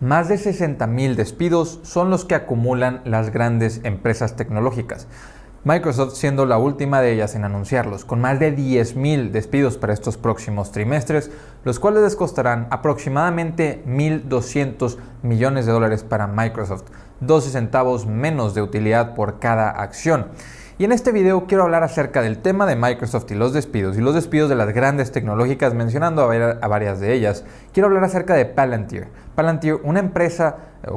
Más de 60,000 despidos son los que acumulan las grandes empresas tecnológicas, Microsoft siendo la última de ellas en anunciarlos, con más de 10,000 despidos para estos próximos trimestres, los cuales les costarán aproximadamente $1,200 millones para Microsoft, 12 centavos menos de utilidad por cada acción. Y en este video quiero hablar acerca del tema de Microsoft y los despidos de las grandes tecnológicas, mencionando a varias de ellas. Quiero hablar acerca de Palantir. Palantir, una empresa,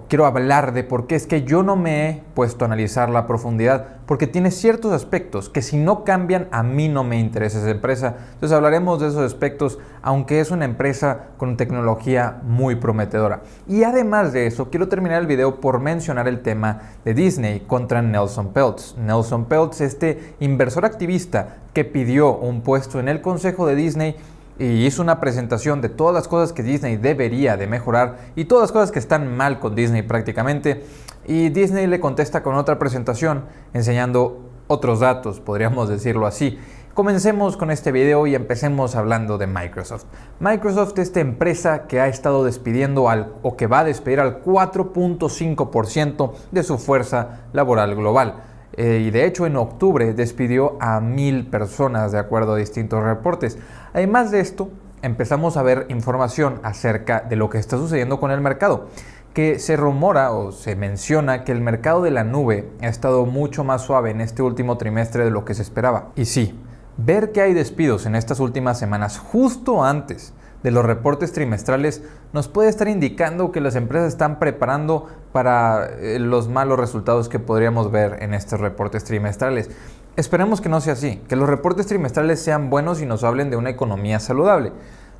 quiero hablar de por qué es que yo no me he puesto a analizarla a profundidad, porque tiene ciertos aspectos que si no cambian, a mí no me interesa esa empresa. Entonces hablaremos de esos aspectos, aunque es una empresa con tecnología muy prometedora. Y además de eso, quiero terminar el video por mencionar el tema de Disney contra Nelson Peltz. Nelson Peltz, este inversor activista que pidió un puesto en el consejo de Disney y hizo una presentación de todas las cosas que Disney debería de mejorar y todas las cosas que están mal con Disney prácticamente, y Disney le contesta con otra presentación enseñando otros datos, podríamos decirlo así. Comencemos con este video y empecemos hablando de Microsoft. Microsoft, esta empresa que ha estado despidiendo o que va a despedir al 4.5% de su fuerza laboral global. Y de hecho en octubre despidió a 1,000 personas de acuerdo a distintos reportes. Además de esto, empezamos a ver información acerca de lo que está sucediendo con el mercado, que se rumora o se menciona que el mercado de la nube ha estado mucho más suave en este último trimestre de lo que se esperaba. Y sí, ver que hay despidos en estas últimas semanas justo antes de los reportes trimestrales nos puede estar indicando que las empresas están preparando para los malos resultados que podríamos ver en estos reportes trimestrales. Esperemos que no sea así, que los reportes trimestrales sean buenos y nos hablen de una economía saludable.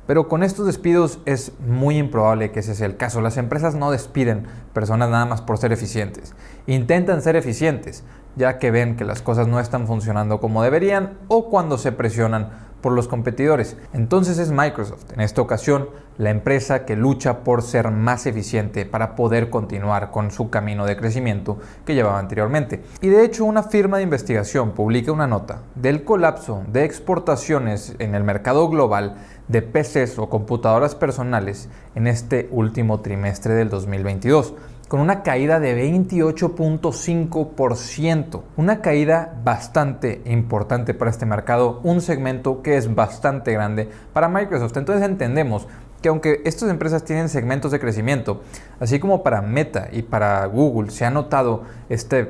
Pero con estos despidos es muy improbable que ese sea el caso. Las empresas no despiden personas nada más por ser eficientes. Intentan ser eficientes, ya que ven que las cosas no están funcionando como deberían o cuando se presionan por los competidores. Entonces es Microsoft, en esta ocasión, la empresa que lucha por ser más eficiente para poder continuar con su camino de crecimiento que llevaba anteriormente. Y de hecho, una firma de investigación publica una nota del colapso de exportaciones en el mercado global de PCs o computadoras personales en este último trimestre del 2022. Con una caída de 28.5%, una caída bastante importante para este mercado, un segmento que es bastante grande para Microsoft. Entonces entendemos que aunque estas empresas tienen segmentos de crecimiento, así como para Meta y para Google se ha notado esta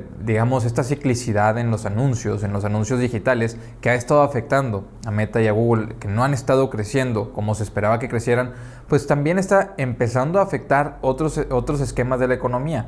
ciclicidad en los anuncios digitales que ha estado afectando a Meta y a Google, que no han estado creciendo como se esperaba que crecieran, pues también está empezando a afectar otros esquemas de la economía.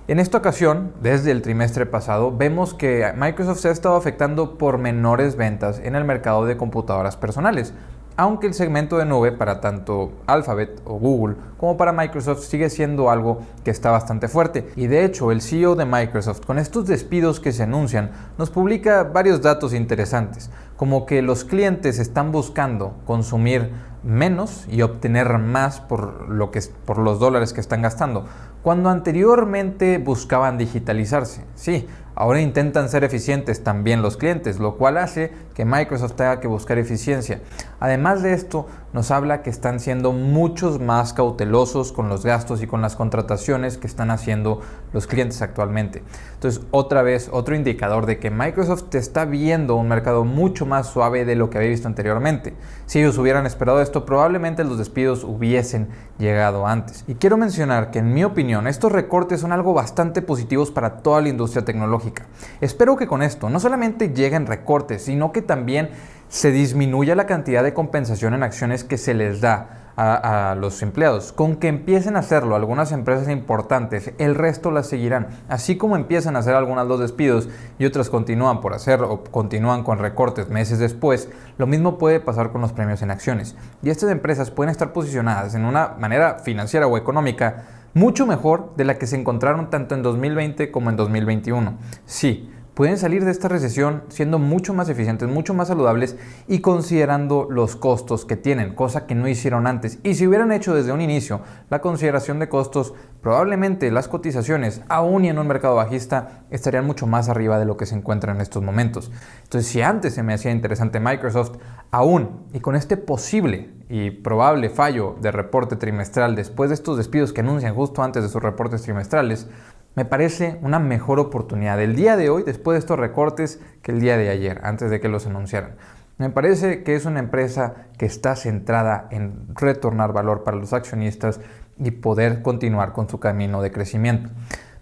En esta ocasión, desde el trimestre pasado, vemos que Microsoft se ha estado afectando por menores ventas en el mercado de computadoras personales, aunque el segmento de nube para tanto Alphabet o Google como para Microsoft sigue siendo algo que está bastante fuerte. Y de hecho, el CEO de Microsoft, con estos despidos que se anuncian, nos publica varios datos interesantes, como que los clientes están buscando consumir menos y obtener más por los dólares que están gastando, cuando anteriormente buscaban digitalizarse. Sí, ahora intentan ser eficientes también los clientes, lo cual hace que Microsoft tenga que buscar eficiencia. Además de esto, nos habla que están siendo muchos más cautelosos con los gastos y con las contrataciones que están haciendo los clientes actualmente. Entonces, otra vez, otro indicador de que Microsoft está viendo un mercado mucho más suave de lo que había visto anteriormente. Si ellos hubieran esperado esto, probablemente los despidos hubiesen llegado antes. Y quiero mencionar que, en mi opinión, estos recortes son algo bastante positivos para toda la industria tecnológica. Espero que con esto no solamente lleguen recortes, sino que también se disminuya la cantidad de compensación en acciones que se les da a los empleados. Con que empiecen a hacerlo algunas empresas importantes, el resto las seguirán. Así como empiezan a hacer algunas los despidos y otras continúan por hacer o continúan con recortes meses después, lo mismo puede pasar con los premios en acciones. Y estas empresas pueden estar posicionadas en una manera financiera o económica mucho mejor de la que se encontraron tanto en 2020 como en 2021. Sí, pueden salir de esta recesión siendo mucho más eficientes, mucho más saludables y considerando los costos que tienen, cosa que no hicieron antes. Y si hubieran hecho desde un inicio la consideración de costos, probablemente las cotizaciones, aún y en un mercado bajista, estarían mucho más arriba de lo que se encuentra en estos momentos. Entonces, si antes se me hacía interesante Microsoft, aún y con este posible y probable fallo de reporte trimestral después de estos despidos que anuncian justo antes de sus reportes trimestrales, me parece una mejor oportunidad el día de hoy, después de estos recortes, que el día de ayer, antes de que los anunciaran. Me parece que es una empresa que está centrada en retornar valor para los accionistas y poder continuar con su camino de crecimiento.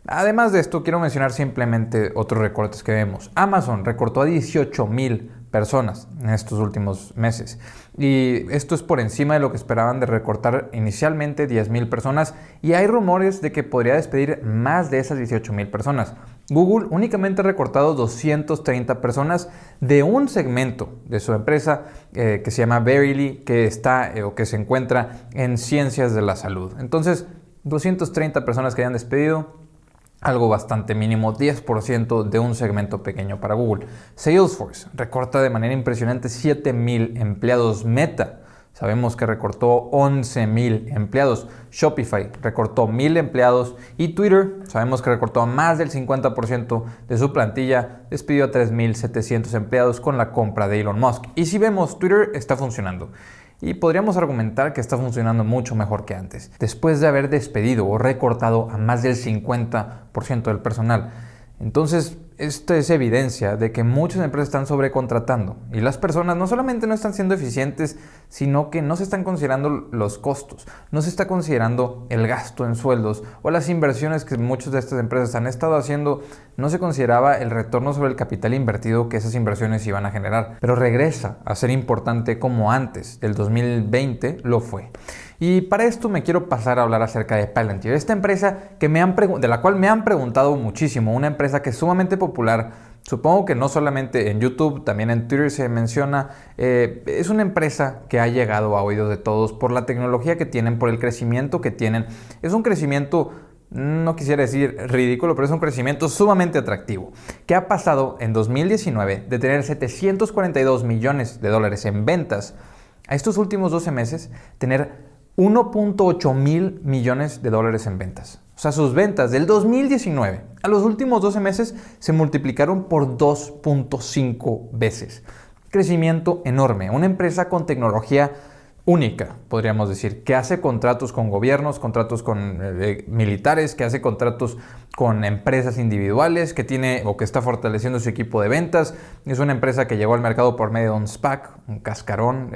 Además de esto, quiero mencionar simplemente otros recortes que vemos. Amazon recortó a 18,000 personas en estos últimos meses. Y esto es por encima de lo que esperaban de recortar inicialmente 10,000 personas. Y hay rumores de que podría despedir más de esas 18,000 personas. Google únicamente ha recortado 230 personas de un segmento de su empresa que se llama Verily, que está o que se encuentra en ciencias de la salud. Entonces, 230 personas que hayan despedido, algo bastante mínimo, 10% de un segmento pequeño para Google. Salesforce recorta de manera impresionante 7,000 empleados. Meta, sabemos que recortó 11,000 empleados. Shopify recortó 1,000 empleados. Y Twitter, sabemos que recortó más del 50% de su plantilla, despidió a 3,700 empleados con la compra de Elon Musk. Y si vemos, Twitter está funcionando. Y podríamos argumentar que está funcionando mucho mejor que antes, después de haber despedido o recortado a más del 50% del personal. Entonces, esto es evidencia de que muchas empresas están sobrecontratando y las personas no solamente no están siendo eficientes, sino que no se están considerando los costos, no se está considerando el gasto en sueldos o las inversiones que muchas de estas empresas han estado haciendo. No se consideraba el retorno sobre el capital invertido que esas inversiones iban a generar, pero regresa a ser importante como antes del 2020 lo fue. Y para esto me quiero pasar a hablar acerca de Palantir, esta empresa de la cual me han preguntado muchísimo, una empresa que es sumamente popular. Supongo que no solamente en YouTube, también en Twitter se menciona. Es una empresa que ha llegado a oídos de todos por la tecnología que tienen, por el crecimiento que tienen. Es un crecimiento, no quisiera decir ridículo, pero es un crecimiento sumamente atractivo, que ha pasado en 2019 de tener $742 millones en ventas a estos últimos 12 meses tener 1.8 mil millones de dólares en ventas. O sea, sus ventas del 2019 a los últimos 12 meses se multiplicaron por 2.5 veces. Crecimiento enorme. Una empresa con tecnología única, podríamos decir, que hace contratos con gobiernos, contratos con militares, que hace contratos con empresas individuales, que tiene o que está fortaleciendo su equipo de ventas. Es una empresa que llegó al mercado por medio de un SPAC, un cascarón,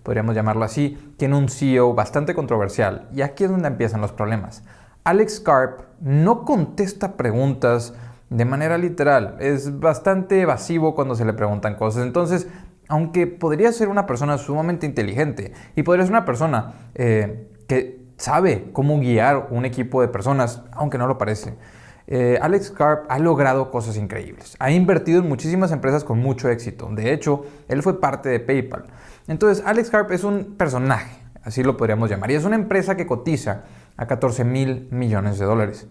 podríamos llamarlo así. Tiene un CEO bastante controversial y aquí es donde empiezan los problemas. Alex Karp no contesta preguntas de manera literal, es bastante evasivo cuando se le preguntan cosas. Entonces, aunque podría ser una persona sumamente inteligente y podría ser una persona que sabe cómo guiar un equipo de personas, aunque no lo parece, Alex Karp ha logrado cosas increíbles. Ha invertido en muchísimas empresas con mucho éxito. De hecho, él fue parte de PayPal. Entonces, Alex Karp es un personaje, así lo podríamos llamar, y es una empresa que cotiza a 14,000 millones de dólares,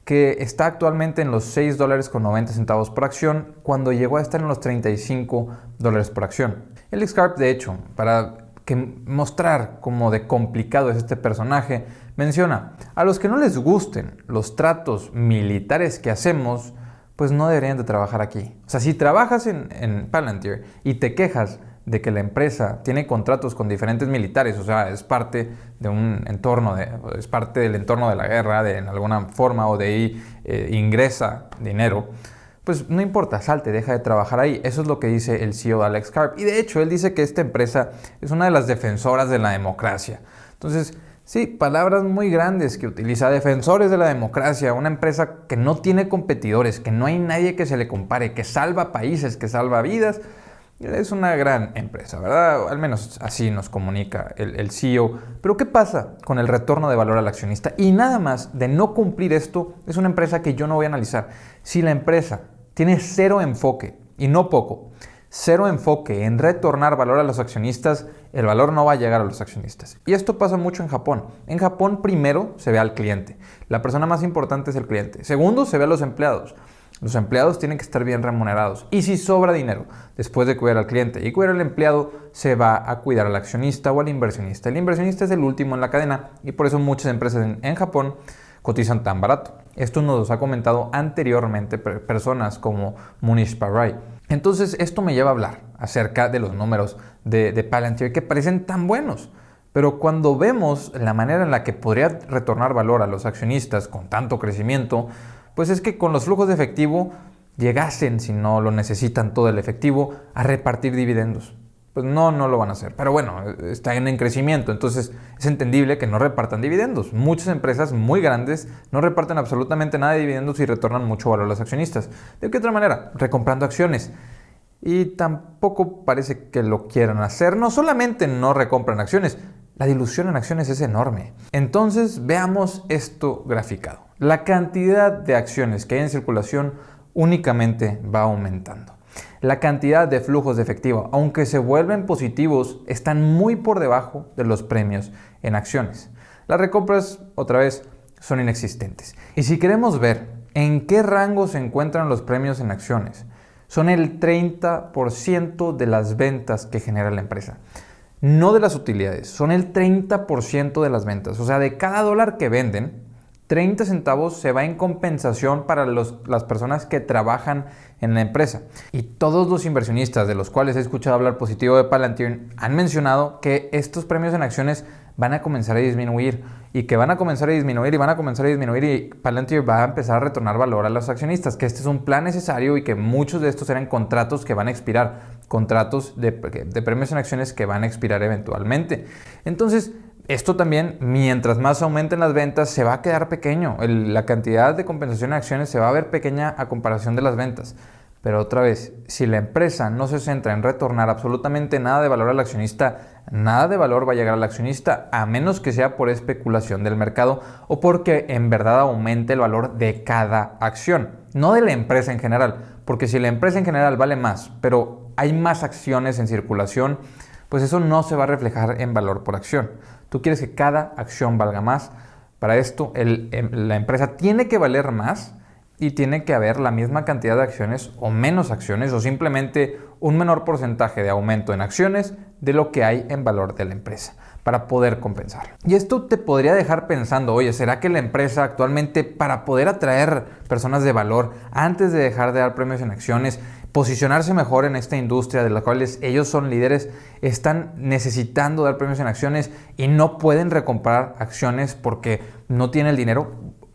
que está actualmente en los $6.90 por acción, cuando llegó a estar en los $35 por acción. Alex Karp, de hecho, para mostrar cómo de complicado es este personaje, menciona: a los que no les gusten los tratos militares que hacemos, pues no deberían de trabajar aquí. O sea, si trabajas en Palantir y te quejas de que la empresa tiene contratos con diferentes militares, o sea, es parte de un entorno, es parte del entorno de la guerra, en alguna forma, o de ahí ingresa dinero, pues no importa, salte, deja de trabajar ahí. Eso es lo que dice el CEO de Alex Karp. Y de hecho, él dice que esta empresa es una de las defensoras de la democracia. Entonces, sí, palabras muy grandes que utiliza: defensores de la democracia, una empresa que no tiene competidores, que no hay nadie que se le compare, que salva países, que salva vidas. Es una gran empresa, ¿verdad? Al menos así nos comunica el CEO. Pero ¿qué pasa con el retorno de valor al accionista? Y nada más de no cumplir esto, es una empresa que yo no voy a analizar. Si la empresa tiene cero enfoque, y no poco, cero enfoque en retornar valor a los accionistas, el valor no va a llegar a los accionistas. Y esto pasa mucho en Japón. En Japón primero se ve al cliente. La persona más importante es el cliente. Segundo, se ve a los empleados. Los empleados tienen que estar bien remunerados. Y si sobra dinero después de cuidar al cliente y cuidar al empleado, se va a cuidar al accionista o al inversionista. El inversionista es el último en la cadena y por eso muchas empresas en Japón cotizan tan barato. Esto nos lo ha comentado anteriormente personas como Munish Parai. Entonces esto me lleva a hablar acerca de los números de Palantir que parecen tan buenos. Pero cuando vemos la manera en la que podría retornar valor a los accionistas con tanto crecimiento, pues es que con los flujos de efectivo llegasen, si no lo necesitan todo el efectivo, a repartir dividendos. Pues no lo van a hacer. Pero bueno, están en crecimiento, entonces es entendible que no repartan dividendos. Muchas empresas muy grandes no reparten absolutamente nada de dividendos y retornan mucho valor a los accionistas. ¿De qué otra manera? Recomprando acciones. Y tampoco parece que lo quieran hacer. No solamente no recompran acciones, la dilución en acciones es enorme. Entonces veamos esto graficado. La cantidad de acciones que hay en circulación únicamente va aumentando. La cantidad de flujos de efectivo, aunque se vuelven positivos, están muy por debajo de los premios en acciones. Las recompras, otra vez, son inexistentes. Y si queremos ver en qué rango se encuentran los premios en acciones, son el 30% de las ventas que genera la empresa. No de las utilidades, son el 30% de las ventas. O sea, de cada dólar que venden, 30 centavos se va en compensación para las personas que trabajan en la empresa. Y todos los inversionistas de los cuales he escuchado hablar positivo de Palantir han mencionado que estos premios en acciones van a comenzar a disminuir y que van a comenzar a disminuir y van a comenzar a disminuir y Palantir va a empezar a retornar valor a los accionistas, que este es un plan necesario y que muchos de estos eran contratos que van a expirar, contratos de premios en acciones que van a expirar eventualmente. Entonces, esto también, mientras más aumenten las ventas, se va a quedar pequeño. La cantidad de compensación en acciones se va a ver pequeña a comparación de las ventas. Pero otra vez, si la empresa no se centra en retornar absolutamente nada de valor al accionista, nada de valor va a llegar al accionista, a menos que sea por especulación del mercado o porque en verdad aumente el valor de cada acción, no de la empresa en general. Porque si la empresa en general vale más, pero hay más acciones en circulación, pues eso no se va a reflejar en valor por acción. Tú quieres que cada acción valga más. Para esto, la empresa tiene que valer más y tiene que haber la misma cantidad de acciones o menos acciones o simplemente un menor porcentaje de aumento en acciones de lo que hay en valor de la empresa para poder compensar. Y esto te podría dejar pensando, oye, ¿será que la empresa actualmente para poder atraer personas de valor antes de dejar de dar premios en acciones, posicionarse mejor en esta industria de la cual ellos son líderes, están necesitando dar premios en acciones y no pueden recomprar acciones porque no tiene el dinero?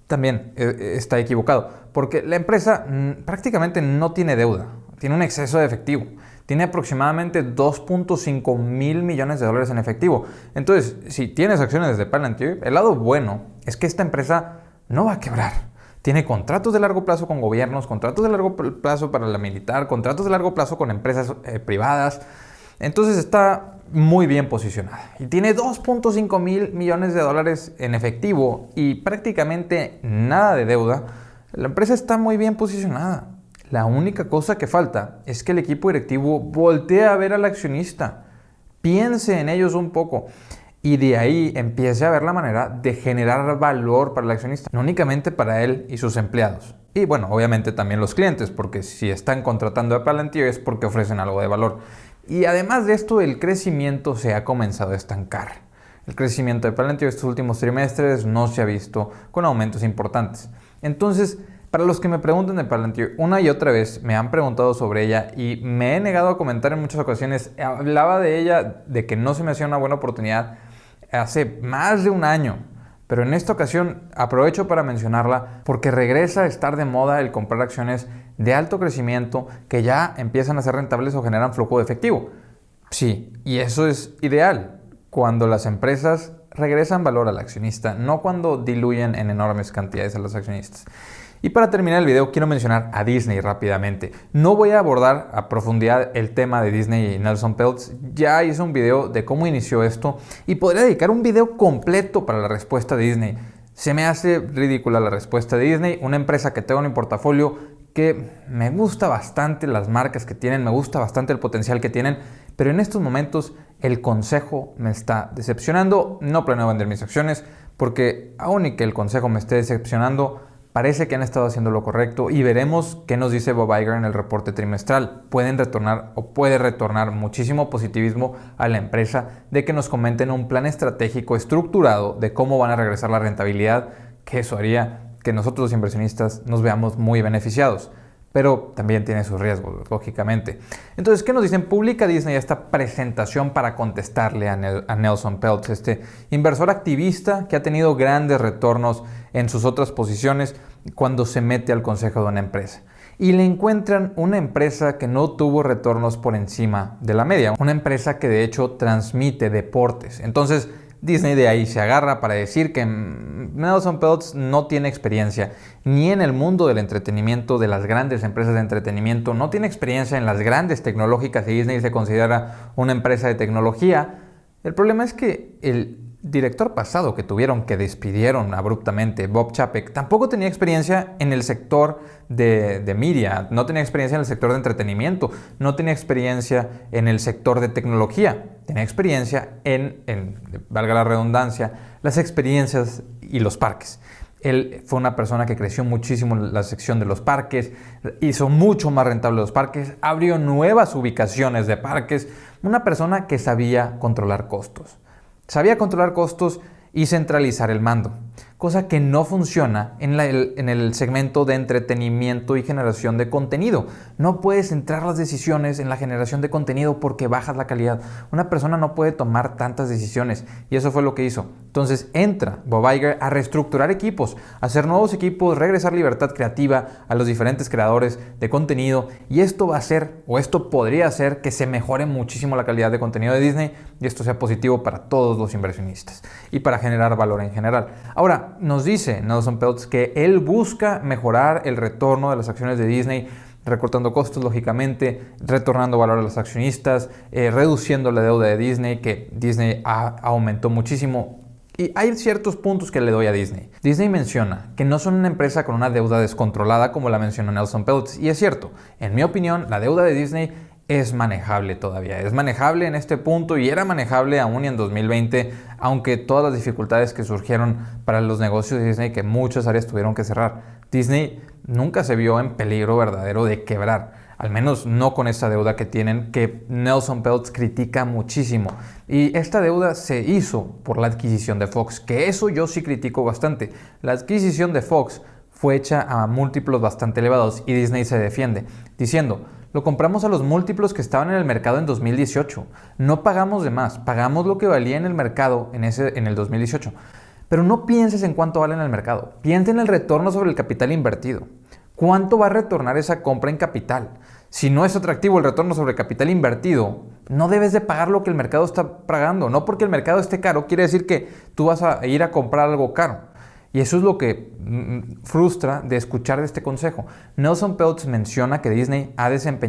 También está equivocado, porque la empresa prácticamente no tiene deuda, tiene un exceso de efectivo. Tiene aproximadamente 2.5 mil millones de dólares en efectivo. Entonces, si tienes acciones de Palantir, el lado bueno es que esta empresa no va a quebrar. Tiene contratos de largo plazo con gobiernos, contratos de largo plazo para la militar, contratos de largo plazo con empresas privadas. Entonces está muy bien posicionada. Y tiene 2.5 mil millones de dólares en efectivo y prácticamente nada de deuda. La empresa está muy bien posicionada. La única cosa que falta es que el equipo directivo voltee a ver al accionista, piense en ellos un poco y de ahí empiece a ver la manera de generar valor para el accionista, no únicamente para él y sus empleados. Y bueno, obviamente también los clientes, porque si están contratando a Palantir es porque ofrecen algo de valor. Y además de esto, el crecimiento se ha comenzado a estancar. El crecimiento de Palantir estos últimos trimestres no se ha visto con aumentos importantes. Entonces, para los que me preguntan de Palantir, una y otra vez me han preguntado sobre ella y me he negado a comentar en muchas ocasiones. Hablaba de ella, de que no se me hacía una buena oportunidad hace más de un año. Pero en esta ocasión aprovecho para mencionarla porque regresa a estar de moda el comprar acciones de alto crecimiento que ya empiezan a ser rentables o generan flujo de efectivo. Sí, y eso es ideal cuando las empresas regresan valor al accionista, no cuando diluyen en enormes cantidades a los accionistas. Y para terminar el video quiero mencionar a Disney rápidamente. No voy a abordar a profundidad el tema de Disney y Nelson Peltz. Ya hice un video de cómo inició esto y podría dedicar un video completo para la respuesta de Disney. Se me hace ridícula la respuesta de Disney, una empresa que tengo en mi portafolio que me gusta bastante las marcas que tienen, me gusta bastante el potencial que tienen, pero en estos momentos el consejo me está decepcionando. No planeo vender mis acciones porque aún y que el consejo me esté decepcionando, Parece que han estado haciendo lo correcto y veremos qué nos dice Bob Iger en el reporte trimestral. Pueden retornar o puede retornar muchísimo positivismo a la empresa de que nos comenten un plan estratégico estructurado de cómo van a regresar la rentabilidad, que eso haría que nosotros los inversionistas nos veamos muy beneficiados. Pero también tiene sus riesgos, lógicamente. Entonces, ¿qué nos dicen? Publica Disney esta presentación para contestarle a Nelson Peltz, este inversor activista que ha tenido grandes retornos en sus otras posiciones cuando se mete al consejo de una empresa. Y le encuentran una empresa que no tuvo retornos por encima de la media, una empresa que de hecho transmite deportes. Entonces, Disney de ahí se agarra para decir que Nelson Peltz no tiene experiencia ni en el mundo del entretenimiento, de las grandes empresas de entretenimiento, no tiene experiencia en las grandes tecnológicas y Disney se considera una empresa de tecnología. El problema es que el director pasado que tuvieron, que despidieron abruptamente, Bob Chapek, tampoco tenía experiencia en el sector de media, no tenía experiencia en el sector de entretenimiento, no tenía experiencia en el sector de tecnología, tenía experiencia valga la redundancia, las experiencias y los parques. Él fue una persona que creció muchísimo en la sección de los parques, hizo mucho más rentable los parques, abrió nuevas ubicaciones de parques, una persona que sabía controlar costos. Sabía controlar costos y centralizar el mando, cosa que no funciona en el segmento de entretenimiento y generación de contenido. No puedes centrar las decisiones en la generación de contenido porque bajas la calidad. Una persona no puede tomar tantas decisiones y eso fue lo que hizo. Entonces entra Bob Iger a reestructurar equipos, a hacer nuevos equipos, regresar libertad creativa a los diferentes creadores de contenido y esto va a hacer, o esto podría hacer, que se mejore muchísimo la calidad de contenido de Disney y esto sea positivo para todos los inversionistas y para generar valor en general. Ahora, nos dice Nelson Peltz que él busca mejorar el retorno de las acciones de Disney, recortando costos, lógicamente, retornando valor a los accionistas, reduciendo la deuda de Disney, que Disney aumentó muchísimo. Y hay ciertos puntos que le doy a Disney. Disney menciona que no son una empresa con una deuda descontrolada como la mencionó Nelson Peltz. Y es cierto, en mi opinión, la deuda de Disney es manejable todavía. Es manejable en este punto y era manejable aún y en 2020, aunque todas las dificultades que surgieron para los negocios de Disney, que muchas áreas tuvieron que cerrar. Disney nunca se vio en peligro verdadero de quebrar, al menos no con esa deuda que tienen, que Nelson Peltz critica muchísimo. Y esta deuda se hizo por la adquisición de Fox, que eso yo sí critico bastante. La adquisición de Fox fue hecha a múltiplos bastante elevados y Disney se defiende, diciendo: lo compramos a los múltiplos que estaban en el mercado en 2018. No pagamos de más, pagamos lo que valía en el mercado en el 2018. Pero no pienses en cuánto vale en el mercado, piensa en el retorno sobre el capital invertido. ¿Cuánto va a retornar esa compra en capital? Si no es atractivo el retorno sobre el capital invertido, no debes de pagar lo que el mercado está pagando. No porque el mercado esté caro quiere decir que tú vas a ir a comprar algo caro. Y eso es lo que frustra de escuchar de este consejo. Nelson Peltz menciona que Disney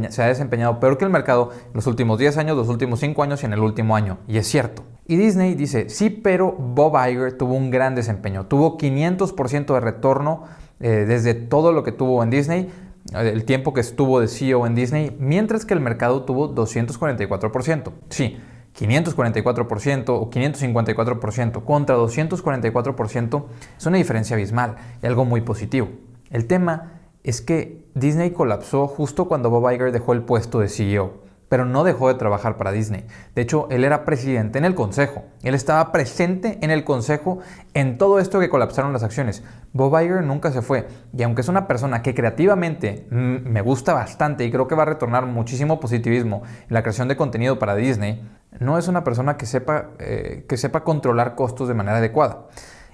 se ha desempeñado peor que el mercado en los últimos 10 años, los últimos 5 años y en el último año. Y es cierto. Y Disney dice, sí, pero Bob Iger tuvo un gran desempeño. Tuvo 500% de retorno desde todo lo que tuvo en Disney, el tiempo que estuvo de CEO en Disney, mientras que el mercado tuvo 244%. Sí, 544% o 554% contra 244% es una diferencia abismal y algo muy positivo. El tema es que Disney colapsó justo cuando Bob Iger dejó el puesto de CEO, pero no dejó de trabajar para Disney. De hecho, él era presidente en el consejo. Él estaba presente en el consejo en todo esto que colapsaron las acciones. Bob Iger nunca se fue. Y aunque es una persona que creativamente me gusta bastante y creo que va a retornar muchísimo positivismo en la creación de contenido para Disney, no es una persona que sepa controlar costos de manera adecuada.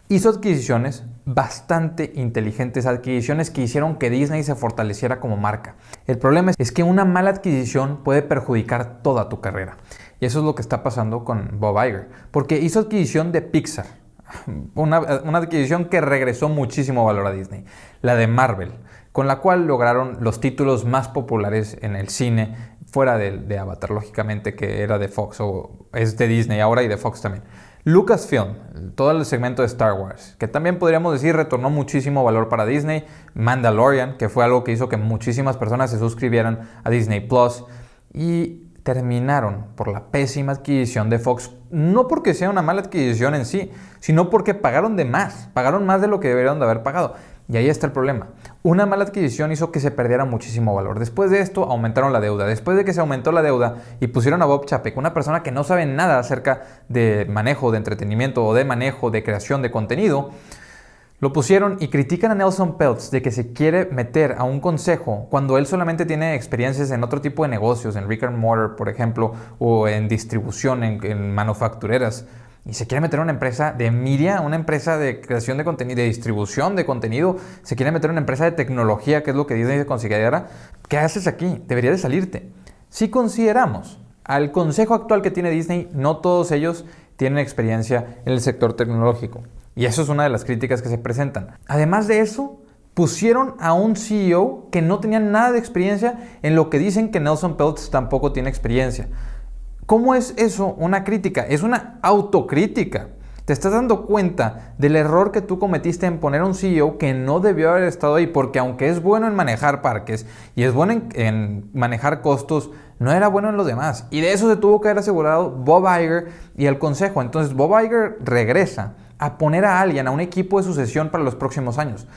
Hizo adquisiciones bastante inteligentes, adquisiciones que hicieron que Disney se fortaleciera como marca. El problema es que una mala adquisición puede perjudicar toda tu carrera. Y eso es lo que está pasando con Bob Iger, porque hizo adquisición de Pixar, una adquisición que regresó muchísimo valor a Disney, la de Marvel, con la cual lograron los títulos más populares en el cine, fuera de Avatar, lógicamente, que era de Fox, o es de Disney ahora y de Fox también. Lucasfilm, todo el segmento de Star Wars, que también podríamos decir retornó muchísimo valor para Disney. Mandalorian, que fue algo que hizo que muchísimas personas se suscribieran a Disney Plus. Y terminaron por la pésima adquisición de Fox. No porque sea una mala adquisición en sí, sino porque pagaron de más. Pagaron más de lo que deberían de haber pagado. Y ahí está el problema. Una mala adquisición hizo que se perdiera muchísimo valor. Después de esto aumentaron la deuda. Después de que se aumentó la deuda y pusieron a Bob Chapek, una persona que no sabe nada acerca de manejo de entretenimiento o de manejo de creación de contenido, lo pusieron y critican a Nelson Peltz de que se quiere meter a un consejo cuando él solamente tiene experiencias en otro tipo de negocios, en Rick and Mortar, por ejemplo, o en distribución, en manufactureras. Y se quiere meter a una empresa de media, una empresa de creación de contenido, de distribución de contenido. Se quiere meter a una empresa de tecnología, que es lo que Disney se considera. ¿Qué haces aquí? Debería de salirte. Si consideramos al consejo actual que tiene Disney, no todos ellos tienen experiencia en el sector tecnológico. Y eso es una de las críticas que se presentan. Además de eso, pusieron a un CEO que no tenía nada de experiencia en lo que dicen que Nelson Peltz tampoco tiene experiencia. ¿Cómo es eso una crítica? Es una autocrítica. Te estás dando cuenta del error que tú cometiste en poner a un CEO que no debió haber estado ahí, porque aunque es bueno en manejar parques y es bueno en manejar costos, no era bueno en los demás. Y de eso se tuvo que haber asegurado Bob Iger y el consejo. Entonces Bob Iger regresa a poner a alguien, a un equipo de sucesión para los próximos años.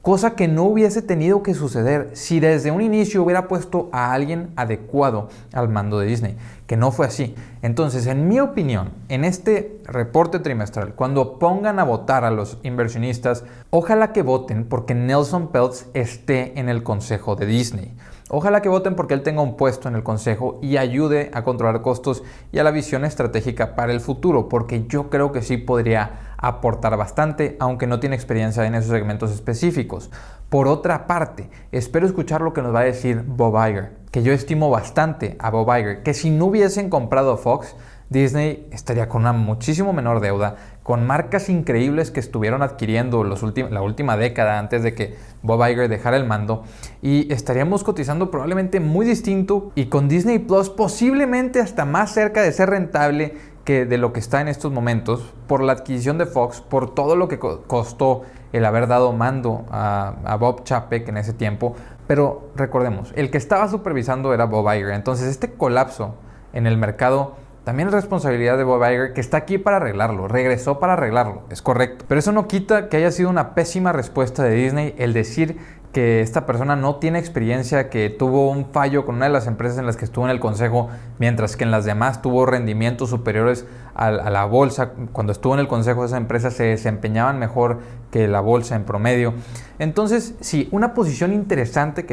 Cosa que no hubiese tenido que suceder si desde un inicio hubiera puesto a alguien adecuado al mando de Disney, que no fue así. Entonces, en mi opinión, en este reporte trimestral, cuando pongan a votar a los inversionistas, ojalá que voten porque Nelson Peltz esté en el consejo de Disney. Ojalá que voten porque él tenga un puesto en el consejo y ayude a controlar costos y a la visión estratégica para el futuro, porque yo creo que sí podría aportar bastante, aunque no tiene experiencia en esos segmentos específicos. Por otra parte, espero escuchar lo que nos va a decir Bob Iger, que yo estimo bastante a Bob Iger, que si no hubiesen comprado Fox, Disney estaría con una muchísimo menor deuda, con marcas increíbles que estuvieron adquiriendo la última década antes de que Bob Iger dejara el mando, y estaríamos cotizando probablemente muy distinto y con Disney Plus posiblemente hasta más cerca de ser rentable que de lo que está en estos momentos por la adquisición de Fox, por todo lo que costó el haber dado mando a Bob Chapek en ese tiempo. Pero recordemos, el que estaba supervisando era Bob Iger. Entonces este colapso en el mercado también es responsabilidad de Bob Iger, que está aquí para arreglarlo, regresó para arreglarlo, es correcto. Pero eso no quita que haya sido una pésima respuesta de Disney el decir que esta persona no tiene experiencia, que tuvo un fallo con una de las empresas en las que estuvo en el consejo, mientras que en las demás tuvo rendimientos superiores a la bolsa. Cuando estuvo en el consejo de esa empresa se desempeñaban mejor que la bolsa en promedio. Entonces, sí, una posición interesante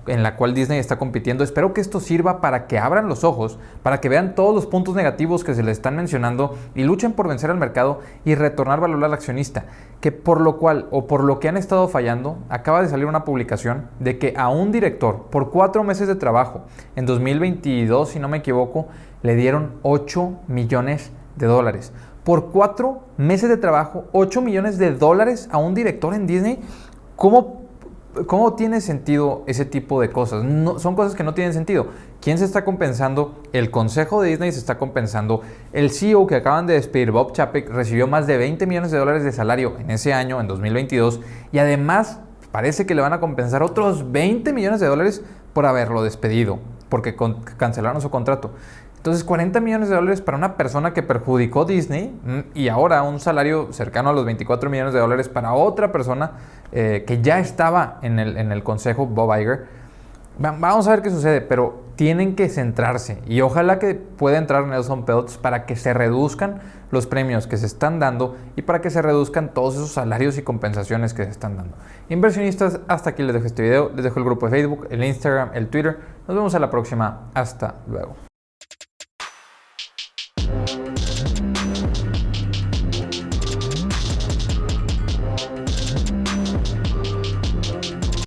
en la cual Disney está compitiendo. Espero que esto sirva para que abran los ojos, para que vean todos los puntos negativos que se les están mencionando y luchen por vencer al mercado y retornar valor al accionista. Que por lo cual, o por lo que han estado fallando, acaba de salir una publicación de que a un director, por 4 meses de trabajo, en 2022, si no me equivoco, le dieron $8 millones. Por 4 meses de trabajo, $8 millones a un director en Disney. ¿Cómo tiene sentido ese tipo de cosas? No, son cosas que no tienen sentido. ¿Quién se está compensando? El consejo de Disney se está compensando. El CEO que acaban de despedir, Bob Chapek, recibió más de $20 millones de salario en ese año, en 2022. Y además parece que le van a compensar otros $20 millones por haberlo despedido, porque cancelaron su contrato. Entonces, $40 millones para una persona que perjudicó Disney, y ahora un salario cercano a los $24 millones para otra persona que ya estaba en el consejo, Bob Iger. Vamos a ver qué sucede, pero tienen que centrarse y ojalá que pueda entrar Nelson Peltz para que se reduzcan los premios que se están dando y para que se reduzcan todos esos salarios y compensaciones que se están dando. Inversionistas, hasta aquí les dejo este video, les dejo el grupo de Facebook, el Instagram, el Twitter. Nos vemos a la próxima. Hasta luego.